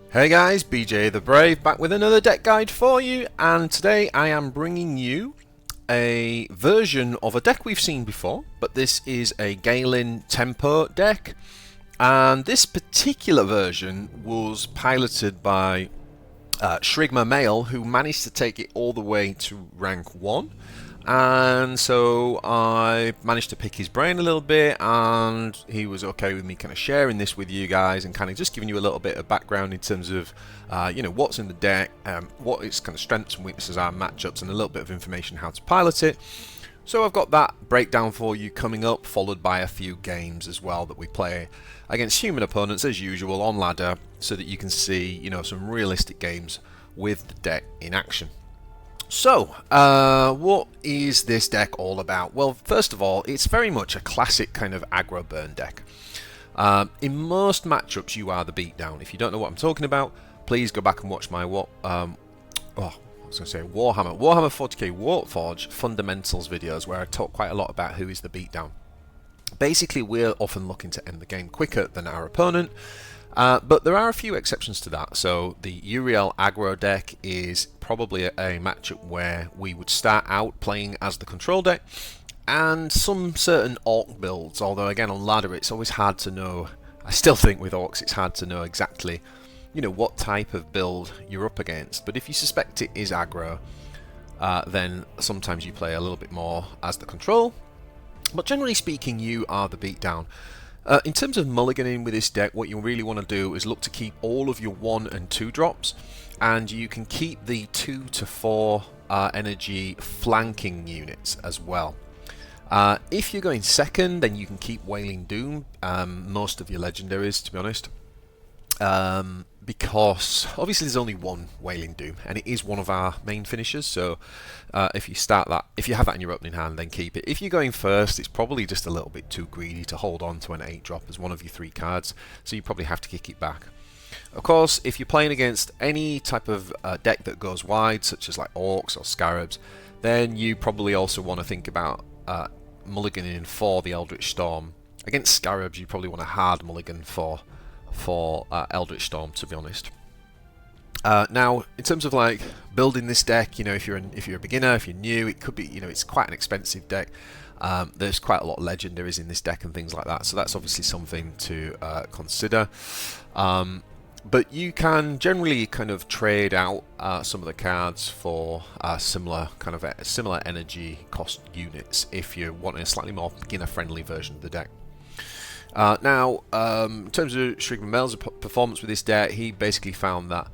Hey guys, BJ the Brave back with another deck guide for you, and today I am bringing you a version of a deck we've seen before, but this is a Ghaelyn Tempo deck, and this particular version was piloted by Shrigma Male, who managed to take it all the way to rank 1. And so I managed to pick his brain a little bit, and he was okay with me kind of sharing this with you guys and kind of just giving you a little bit of background in terms of what's in the deck, what its kind of strengths and weaknesses are, matchups, and a little bit of information how to pilot it. So I've got that breakdown for you coming up, followed by a few games as well that we play against human opponents as usual on ladder, so that you can see some realistic games with the deck in action. So, what is this deck all about? Well, first of all, it's very much a classic kind of aggro burn deck. In most matchups, you are the beatdown. If you don't know what I'm talking about, please go back and watch my Warhammer 40k Warpforge fundamentals videos, where I talk quite a lot about who is the beatdown. Basically, we're often looking to end the game quicker than our opponent. But there are a few exceptions to that. So the Uriel aggro deck is probably a matchup where we would start out playing as the control deck, and some certain Orc builds, although again on ladder it's always hard to know. I still think with Orcs it's hard to know exactly what type of build you're up against, but if you suspect it is aggro, then sometimes you play a little bit more as the control, but generally speaking you are the beatdown. In terms of mulliganing with this deck, what you really want to do is look to keep all of your 1 and 2 drops, and you can keep the 2 to 4 energy flanking units as well. If you're going second, then you can keep Wailing Doom, most of your legendaries, to be honest, because obviously there's only one Wailing Doom, and it is one of our main finishers. So if you have that in your opening hand, then keep it. If you're going first, it's probably just a little bit too greedy to hold on to an 8-drop as one of your 3 cards, so you probably have to kick it back. Of course, if you're playing against any type of deck that goes wide, such as like Orcs or Scarabs, then you probably also want to think about mulliganing for the Eldritch Storm. Against Scarabs, you probably want a hard mulligan for Eldritch Storm, to be honest. Now, in terms of like building this deck, if you're a beginner, if you're new, it could be it's quite an expensive deck. There's quite a lot of legendaries in this deck and things like that, so that's obviously something to consider. But you can generally kind of trade out some of the cards for similar energy cost units if you're wanting a slightly more beginner-friendly version of the deck. Now, in terms of Shrigma Male's performance with this deck, he basically found that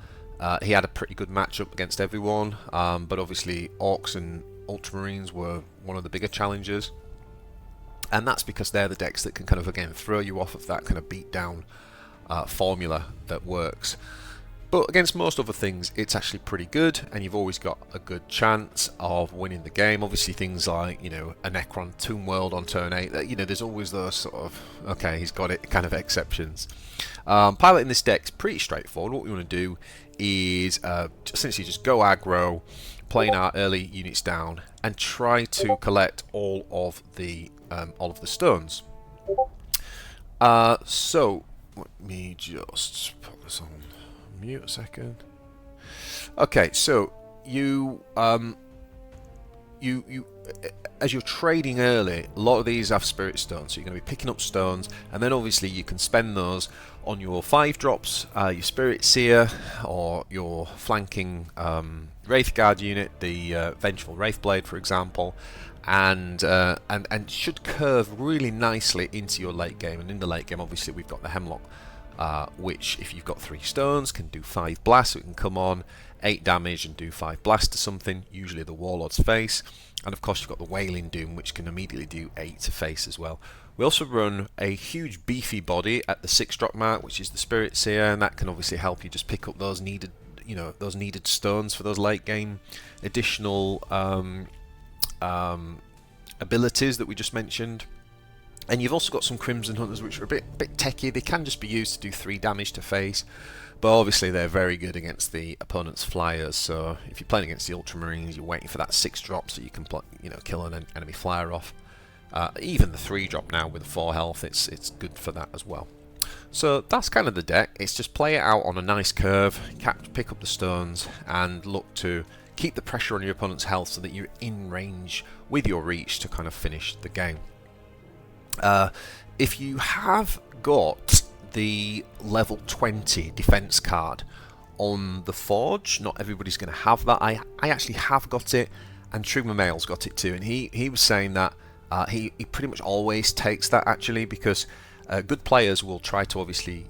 he had a pretty good matchup against everyone, but obviously Orcs and Ultramarines were one of the bigger challenges, and that's because they're the decks that can kind of again throw you off of that kind of beatdown formula that works. But against most other things, it's actually pretty good, and you've always got a good chance of winning the game. Obviously, things like a Necron Tomb World on turn 8. There's always those sort of okay, he's got it kind of exceptions. Piloting this deck's pretty straightforward. What we want to do is essentially just go aggro, playing our early units down, and try to collect all of the stones. So let me just put this on mute a second. Okay, so you as you're trading early, a lot of these have spirit stones, so you're going to be picking up stones, and then obviously you can spend those on your 5-drops, your Spirit Seer, or your flanking Wraith Guard unit, the Vengeful Wraithblade, for example, and should curve really nicely into your late game. And in the late game, obviously, we've got the Hemlock, which, if you've got 3 stones, can do 5 blasts, so it can come on 8 damage and do 5 blasts to something, usually the Warlord's face. And of course you've got the Wailing Doom, which can immediately do 8 to face as well. We also run a huge beefy body at the 6-drop mark, which is the Spirit Seer, and that can obviously help you just pick up those needed stones for those late game additional abilities that we just mentioned. And you've also got some Crimson Hunters, which are a bit techie. They can just be used to do 3 damage to face, but obviously they're very good against the opponent's flyers. So if you're playing against the Ultramarines, you're waiting for that 6-drop so you can kill an enemy flyer off. Even the 3-drop now with 4 health, it's good for that as well. So that's kind of the deck. It's just play it out on a nice curve, pick up the stones, and look to keep the pressure on your opponent's health so that you're in range with your reach to kind of finish the game. If you have got the level 20 defense card on the Forge, not everybody's going to have that. I actually have got it, and Shrigma Male's got it too, and he was saying that he pretty much always takes that actually, because good players will try to obviously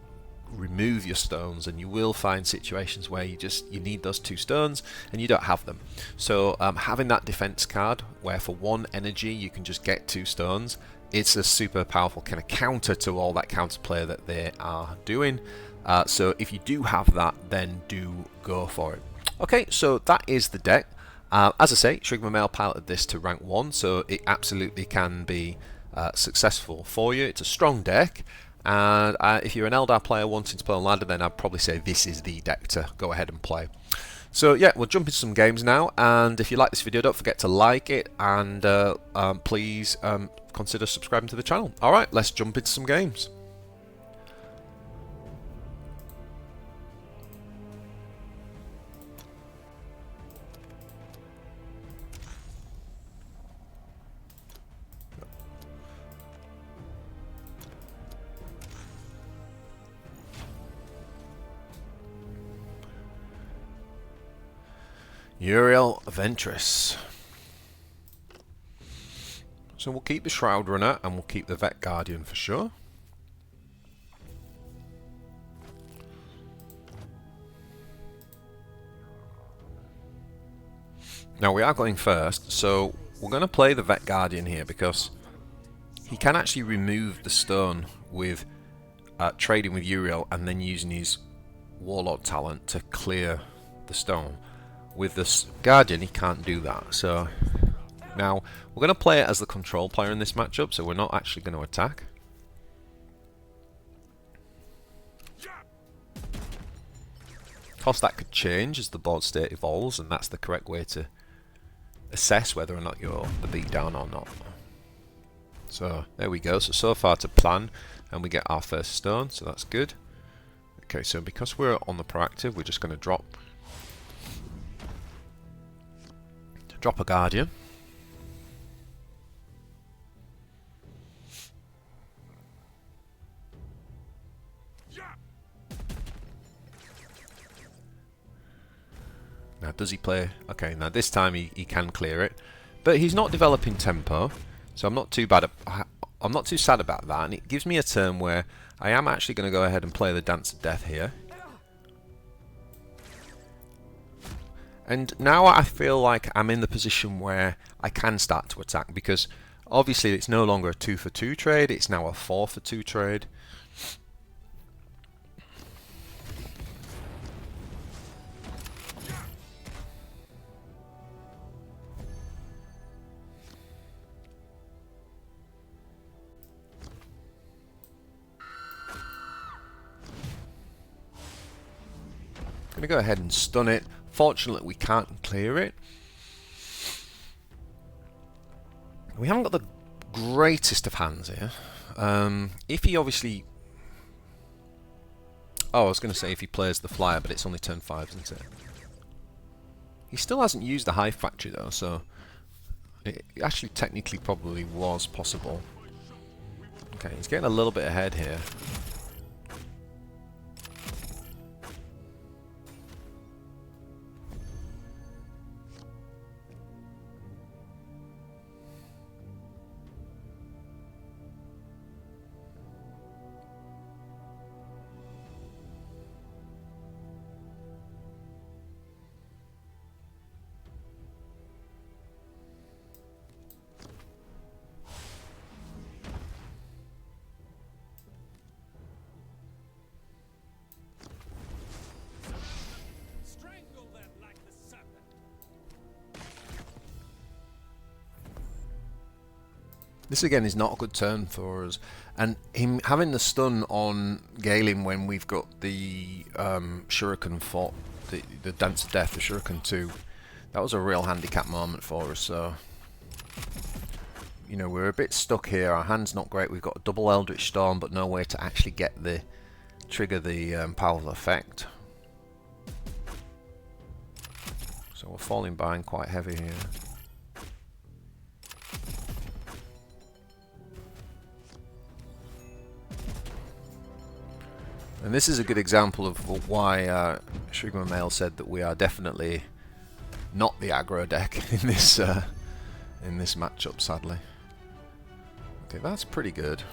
remove your stones, and you will find situations where you need those 2 stones and you don't have them. So having that defense card where for 1 energy you can just get 2 stones, it's a super powerful kind of counter to all that counterplay that they are doing. So if you do have that, then do go for it. Okay, so that is the deck. As I say, Shrigma Male piloted this to rank 1, so it absolutely can be successful for you. It's a strong deck, and if you're an Eldar player wanting to play on ladder, then I'd probably say this is the deck to go ahead and play. So yeah, we'll jump into some games now, and if you like this video, don't forget to like it, and please consider subscribing to the channel. Alright, let's jump into some games. Uriel Ventress. So we'll keep the Shroud Runner and we'll keep the Vet Guardian for sure. Now we are going first, so we're going to play the Vet Guardian here because he can actually remove the stone with trading with Uriel and then using his Warlord talent to clear the stone. With this Guardian, he can't do that. So now we're going to play it as the control player in this matchup, so we're not actually going to attack. Of course, that could change as the board state evolves, and that's the correct way to assess whether or not you're the beatdown or not. So there we go. So far to plan, and we get our first stone, so that's good. Okay, so because we're on the proactive, we're just going to drop a Guardian. Now does he play? Okay, now this time he can clear it, but he's not developing tempo, so I'm not too sad about that, and it gives me a turn where I am actually going to go ahead and play the Dance of Death here. And now I feel like I'm in the position where I can start to attack, because obviously it's no longer a 2 for 2 trade, it's now a 4 for 2 trade. I'm going to go ahead and stun it. Fortunately, we can't clear it. We haven't got the greatest of hands here. If he obviously... Oh, I was going to say if he plays the flyer, but it's only turn 5, isn't it? He still hasn't used the Hive Factory though, so it actually technically probably was possible. Okay, he's getting a little bit ahead here. This again is not a good turn for us, and him having the stun on Ghaelyn when we've got the Shuriken fought, the Dance of Death, the Shuriken 2, that was a real handicap moment for us. So, you know, we're a bit stuck here. Our hand's not great. We've got a double Eldritch Storm, but no way to actually get the trigger the powerful effect. So we're falling behind quite heavy here. And this is a good example of why Shrigma Male said that we are definitely not the aggro deck in this matchup, sadly. Okay, that's pretty good.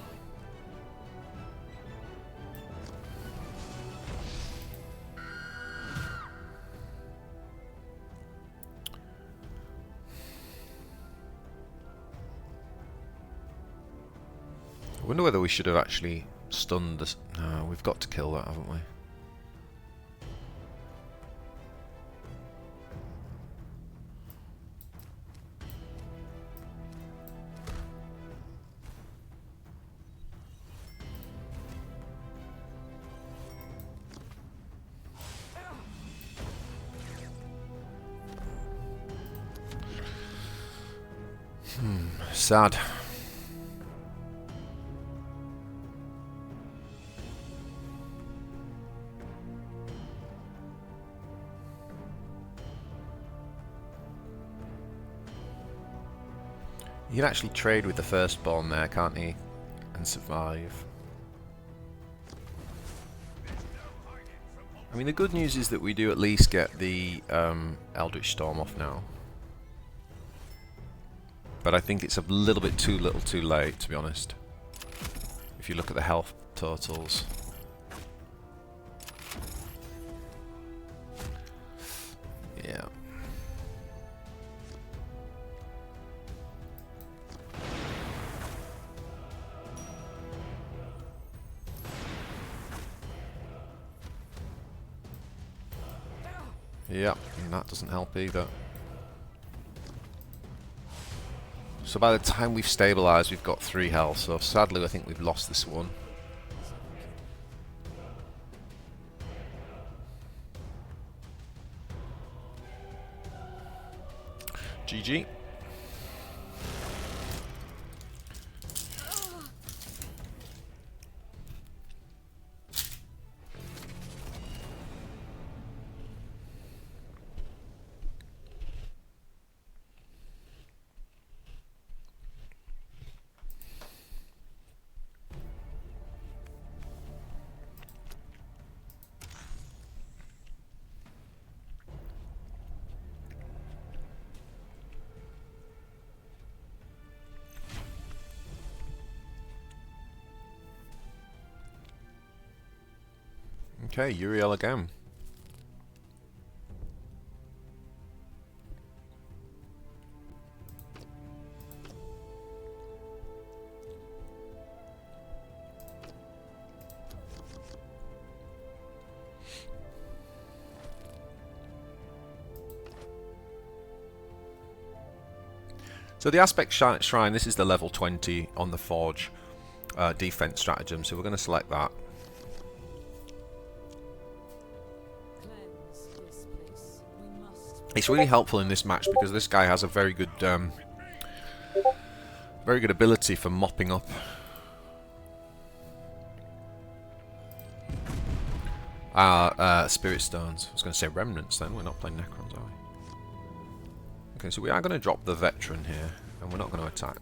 I wonder whether we should have actually stunned this. No, we've got to kill that, haven't we? Sad. You can actually trade with the firstborn there, can't he? And survive. I mean, the good news is that we do at least get the Eldritch Storm off now. But I think it's a little bit too little too late, to be honest. If you look at the health totals. Yeah. Yeah, and that doesn't help either. So by the time we've stabilised, we've got 3 health, so sadly I think we've lost this one. GG. Okay, Uriel again. So the Aspect Shrine, this is the level 20 on the Forge defense stratagem, so we're going to select that. It's really helpful in this match because this guy has a very good ability for mopping up our Spirit Stones. I was going to say Remnants then, we're not playing Necrons, are we? Okay, so we are going to drop the Veteran here, and we're not going to attack.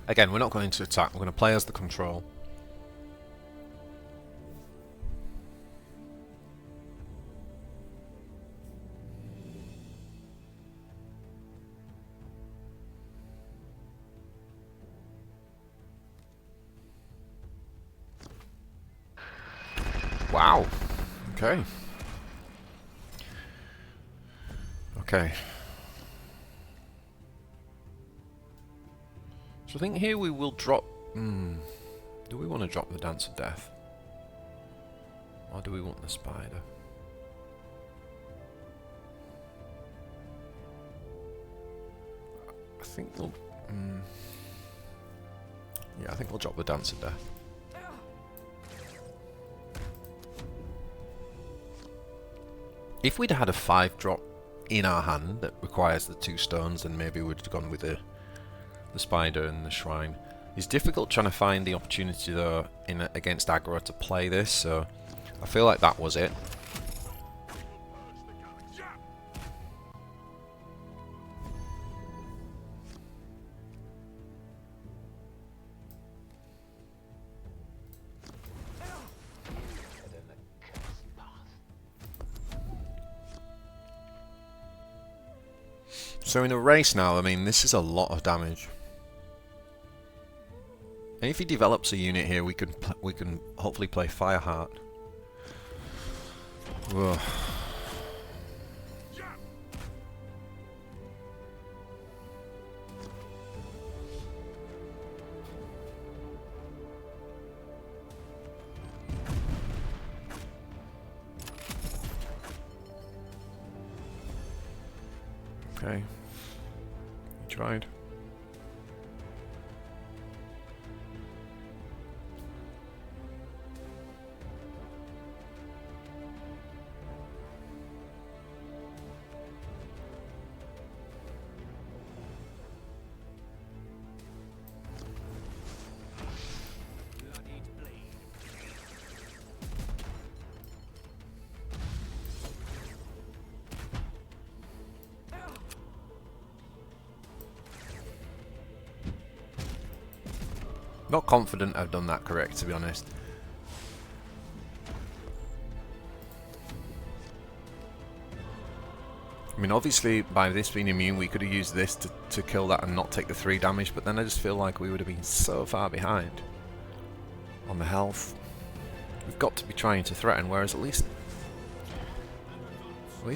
Again, we're not going to attack, we're going to play as the control. Wow. Okay. Okay. So I think here we will drop... do we want to drop the Dance of Death? Or do we want the Spider? I think we'll... yeah, I think we'll drop the Dance of Death. If we'd had a 5-drop in our hand that requires the 2 stones, then maybe we'd have gone with the Spider and the Shrine. It's difficult trying to find the opportunity though against aggro to play this, so I feel like that was it. So in a race now, I mean, this is a lot of damage. And if he develops a unit here, we can hopefully play Fireheart. Whoa. Okay. You tried. Not confident I've done that correct, to be honest. I mean, obviously, by this being immune, we could have used this to kill that and not take the 3 damage, but then I just feel like we would have been so far behind on the health. We've got to be trying to threaten, whereas at least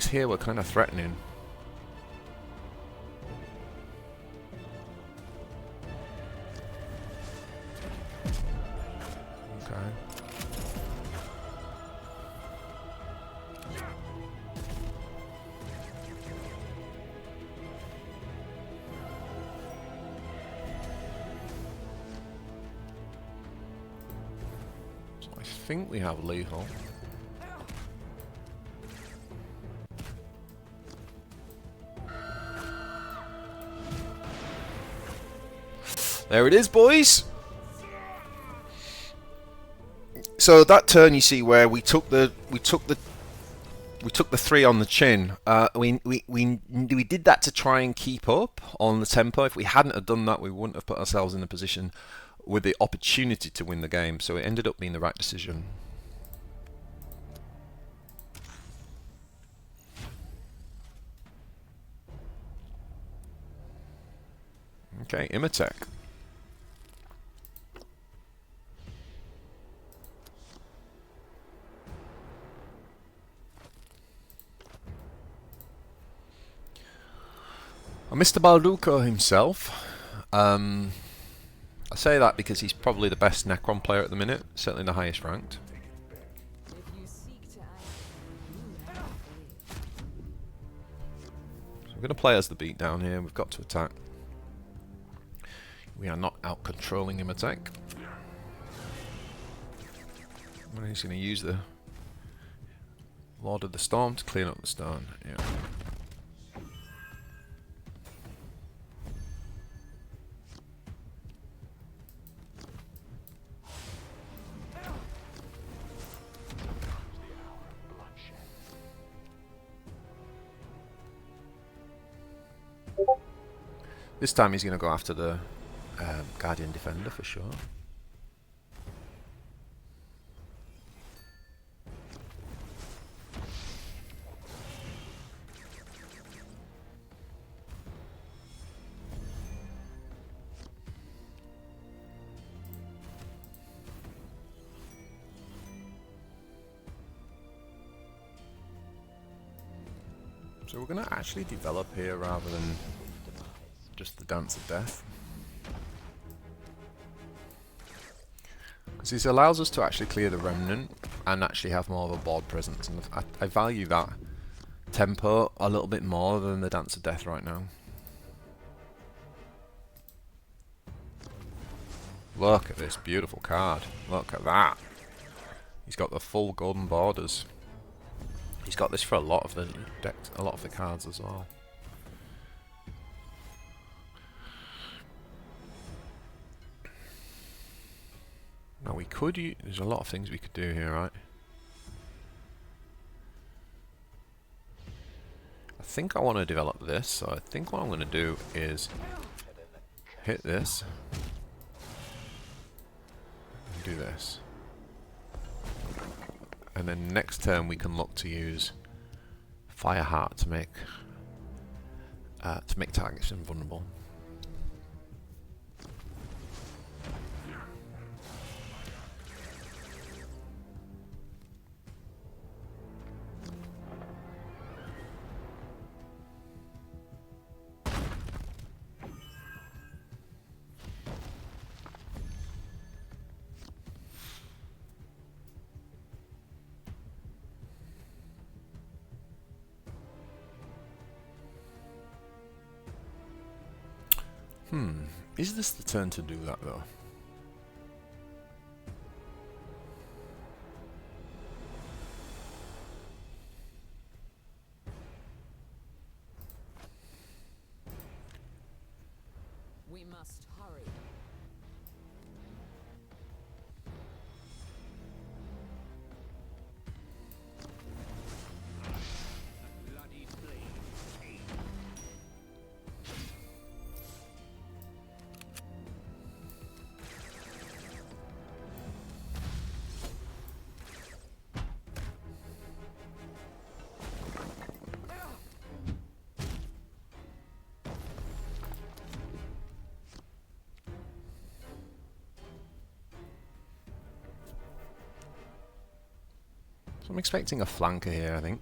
here we're kind of threatening. I think we have lethal. There it is, boys. So that turn, you see, where we took the 3 on the chin. We did that to try and keep up on the tempo. If we hadn't have done that, we wouldn't have put ourselves in a position with the opportunity to win the game. So it ended up being the right decision. Okay, Imotekh. Mr. Balduco himself. I say that because he's probably the best Necron player at the minute, certainly the highest ranked. So we're going to play as the beatdown here. We've got to attack. We are not out controlling Imotekh. And he's going to use the Lord of the Storm to clean up the stone. Yeah. This time he's going to go after the Guardian Defender for sure. So we're going to actually develop here rather than just the Dance of Death. Because this allows us to actually clear the Remnant and actually have more of a board presence. And I value that tempo a little bit more than the Dance of Death right now. Look at this beautiful card. Look at that. He's got the full golden borders. He's got this for a lot of the decks, a lot of the cards as well. Now we could use, there's a lot of things we could do here, right? I think I want to develop this, so I think what I'm going to do is hit this and do this. And then next turn we can look to use Fireheart to make targets invulnerable. Is this the turn to do that though? We must hurry. Bloody blade. So I'm expecting a flanker here, I think.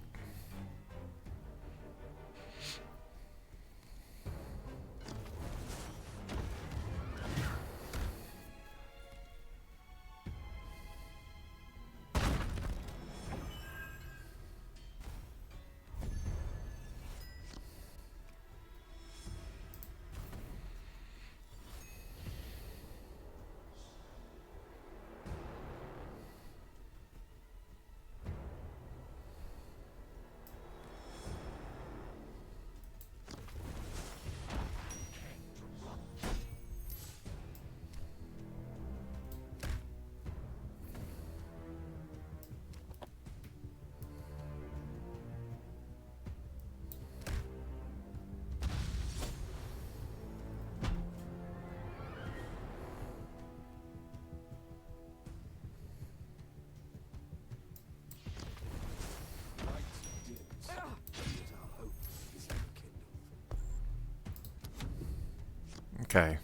Okay,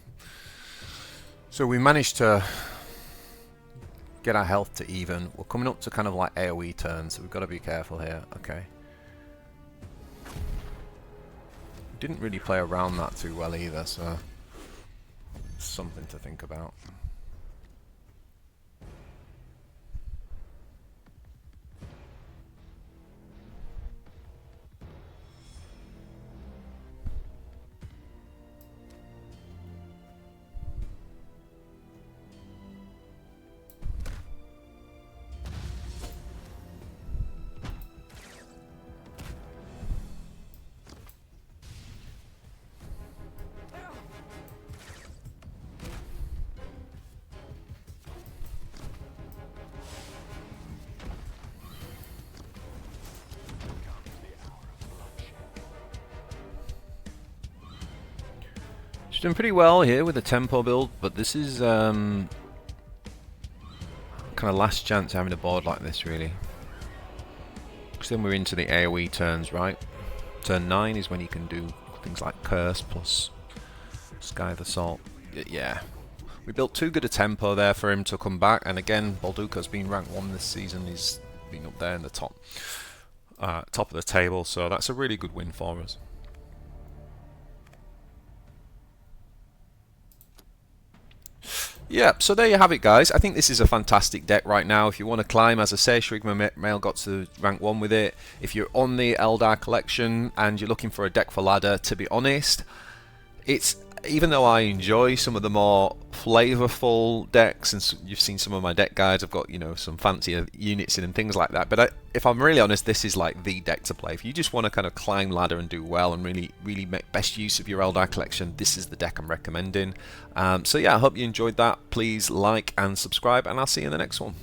so we managed to get our health to even. We're coming up to kind of like AoE turns, so we've got to be careful here. Okay. Didn't really play around that too well either, so something to think about. Doing pretty well here with the tempo build, but this is kind of last chance having a board like this, really. Because then we're into the AoE turns, right? Turn 9 is when you can do things like Curse plus Sky of the Salt. Yeah, we built too good a tempo there for him to come back, and again, Balduco's been ranked 1 this season. He's been up there in the top top of the table, so that's a really good win for us. Yeah, so there you have it, guys. I think this is a fantastic deck right now. If you want to climb, as I say, Shrigma Male got to rank 1 with it. If you're on the Eldar collection and you're looking for a deck for ladder, to be honest, it's, even though I enjoy some of the more flavorful decks, and you've seen some of my deck guides, I've got, you know, some fancier units in and things like that, but if I'm really honest, this is like the deck to play. If you just want to kind of climb ladder and do well and really make best use of your Eldar collection, this is the deck I'm recommending. So yeah, I hope you enjoyed that. Please like and subscribe, and I'll see you in the next one.